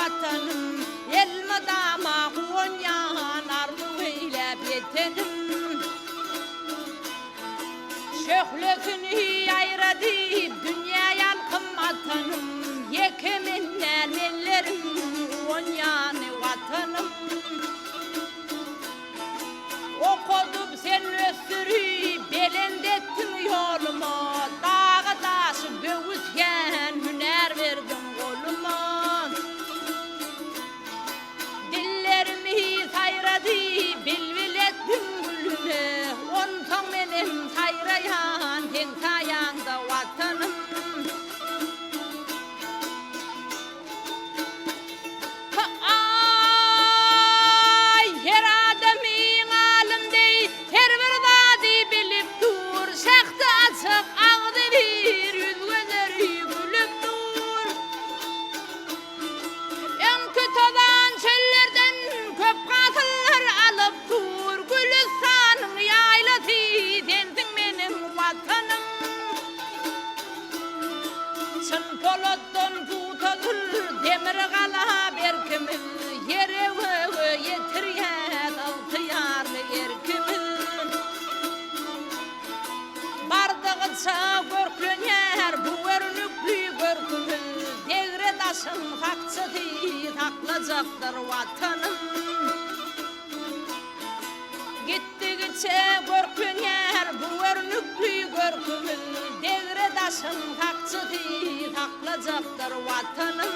vatanım, elma dama Konya'nın ardı eylep yetenim. Şöhlötünü ayradı dünya yalkım vatanım, yekemenler mellerim Konya'nın vatanım. Okudum sen östürü, belendettin yolumu, dağı taşı böğütken hüner verdin koluma. Dillerimi sayradı, bilbil ettin gülümü, ondan benim sayrayan, ten sayanda vatanım. Polattan tutadır demir kala berkimiz, yere yetiriyen altı yarlı erkimiz. Bardağıça görklenyer bu örnüklü görkümüz, devre taşın hakçıdı taklacaktır vatanım. Gittikçe görklenyer bu örnüklü görkümüz, devre taşın hakçıdı taklacaktır vatanım.